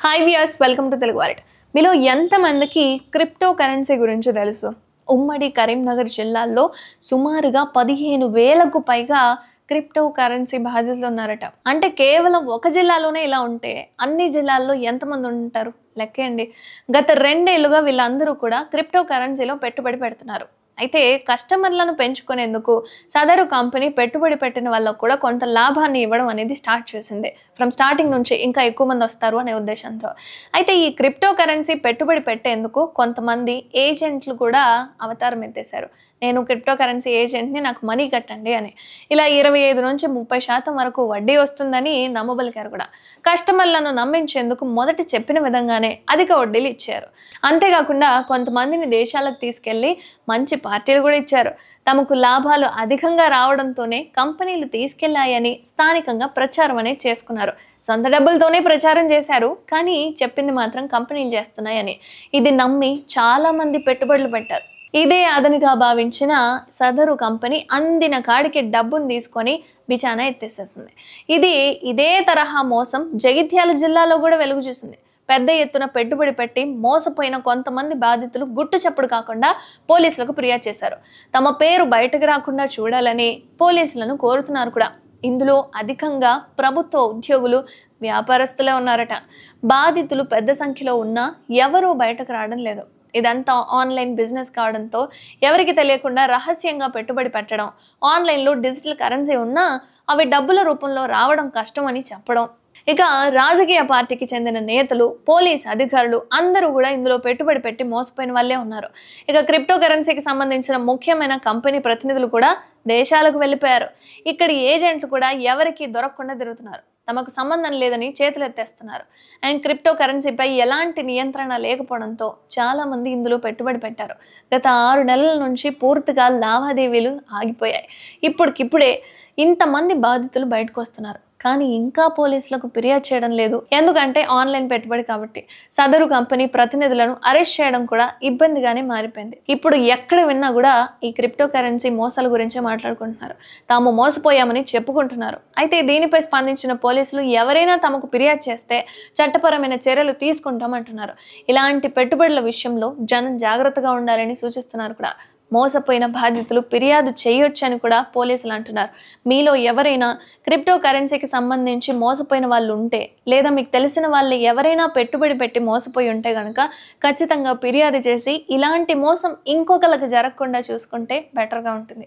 Hi viewers, welcome to Telugu వారెట్. మీలో ఎంతమందికి క్రిప్టో కరెన్సీ గురించి తెలుసు? ఉమ్మడి కరీంనగర్ జిల్లాల్లో సుమారుగా 15,000కు పైగా క్రిప్టో కరెన్సీ బాధితులు ఉన్నారట. అంటే కేవలం ఒక జిల్లాలోనే ఇలా ఉంటే అన్ని జిల్లాల్లో ఎంతమంది ఉంటారు లెక్కేయండి. గత 2 ఏళ్లుగా వీళ్ళందరూ కూడా క్రిప్టో కరెన్సీలో పెట్టుబడి పెడుతున్నారు. అయితే కస్టమర్లను పెంచుకునేందుకు సదరు కంపెనీ పెట్టుబడి పెట్టిన వాళ్ళకు కూడా కొంత లాభాన్ని ఇవ్వడం అనేది స్టార్ట్ చేసింది. ఫ్రమ్ స్టార్టింగ్ నుంచి ఇంకా ఎక్కువ మంది వస్తారు అనే ఉద్దేశంతో. అయితే ఈ క్రిప్టో కరెన్సీ పెట్టుబడి పెట్టేందుకు కొంతమంది ఏజెంట్లు కూడా అవతారం ఎత్తేశారు. నేను క్రిప్టో కరెన్సీ ఏజెంట్ని, నాకు మనీ కట్టండి అని. ఇలా 25 నుంచి 30% వరకు వడ్డీ వస్తుందని నమ్మబలికారు కూడా. కస్టమర్లను నమ్మించేందుకు మొదట చెప్పిన విధంగానే అధిక వడ్డీలు ఇచ్చారు. అంతేకాకుండా కొంతమందిని దేశాలకు తీసుకెళ్లి మంచి పార్టీలు కూడా ఇచ్చారు. తమకు లాభాలు అధికంగా రావడంతోనే కంపెనీలు తీసుకెళ్లాయని స్థానికంగా ప్రచారం అనేది చేసుకున్నారు. సొంత డబ్బులతోనే ప్రచారం చేశారు, కానీ చెప్పింది మాత్రం కంపెనీలు చేస్తున్నాయని. ఇది నమ్మి చాలా మంది పెట్టుబడులు పెట్టారు. ఇదే అదనుగా భావించిన సదరు కంపెనీ అందిన కాడికి డబ్బును తీసుకొని బిచానా ఎత్తేసేస్తుంది. ఇదే తరహా మోసం జగిత్యాల జిల్లాలో కూడా వెలుగు చూసింది. పెద్ద ఎత్తున పెట్టుబడి పెట్టి మోసపోయిన కొంతమంది బాధితులు గుట్టు చప్పుడు కాకుండా పోలీసులకు ఫిర్యాదు చేశారు. తమ పేరు బయటకు రాకుండా చూడాలని పోలీసులను కోరుతున్నారు కూడా. ఇందులో అధికంగా ప్రభుత్వ ఉద్యోగులు, వ్యాపారస్తులే ఉన్నారట. బాధితులు పెద్ద సంఖ్యలో ఉన్నా ఎవరూ బయటకు రావడం లేదు. ఇదంతా ఆన్లైన్ బిజినెస్ కావడంతో ఎవరికి తెలియకుండా రహస్యంగా పెట్టుబడి పెట్టడం, ఆన్లైన్లో డిజిటల్ కరెన్సీ ఉన్నా అవి డబ్బుల రూపంలో రావడం కష్టం అని చెప్పడం. ఇక రాజకీయ పార్టీకి చెందిన నేతలు, పోలీస్ అధికారులు అందరూ కూడా ఇందులో పెట్టుబడి పెట్టి మోసపోయిన వాళ్ళే ఉన్నారు. ఇక క్రిప్టో కరెన్సీకి సంబంధించిన ముఖ్యమైన కంపెనీ ప్రతినిధులు కూడా దేశాలకు వెళ్ళిపోయారు. ఇక్కడి ఏజెంట్లు కూడా ఎవరికి దొరకకుండా తిరుగుతున్నారు. తమకు సంబంధం లేదని చేతులెత్తేస్తున్నారు. అండ్ క్రిప్టో కరెన్సీపై ఎలాంటి నియంత్రణ లేకపోవడంతో చాలామంది ఇందులో పెట్టుబడి పెట్టారు. గత 6 నెలల నుంచి పూర్తిగా లావాదేవీలు ఆగిపోయాయి. ఇప్పటికిప్పుడే ఇంతమంది బాధితులు బయటకు వస్తున్నారు, కానీ ఇంకా పోలీసులకు ఫిర్యాదు చేయడం లేదు. ఎందుకంటే ఆన్లైన్ పెట్టుబడి కాబట్టి. సదరు కంపెనీ ప్రతినిధులను అరెస్ట్ చేయడం కూడా ఇబ్బందిగానే మారిపోయింది. ఇప్పుడు ఎక్కడ విన్నా కూడా ఈ క్రిప్టో కరెన్సీ మోసాల గురించే మాట్లాడుకుంటున్నారు. తాము మోసపోయామని చెప్పుకుంటున్నారు. అయితే దీనిపై స్పందించిన పోలీసులు ఎవరైనా తమకు ఫిర్యాదు చేస్తే చట్టపరమైన చర్యలు తీసుకుంటామంటున్నారు. ఇలాంటి పెట్టుబడుల విషయంలో జనం జాగ్రత్తగా ఉండాలని సూచిస్తున్నారు కూడా. మోసపోయిన బాధితులు ఫిర్యాదు చేయొచ్చని కూడా పోలీసులు అంటున్నారు. మీలో ఎవరైనా క్రిప్టో కరెన్సీకి సంబంధించి మోసపోయిన వాళ్ళు ఉంటే, లేదా మీకు తెలిసిన వాళ్ళు ఎవరైనా పెట్టుబడి పెట్టి మోసపోయి ఉంటే కనుక ఖచ్చితంగా ఫిర్యాదు చేసి ఇలాంటి మోసం ఇంకొకరికి జరగకుండా చూసుకుంటే బెటర్గా ఉంటుంది.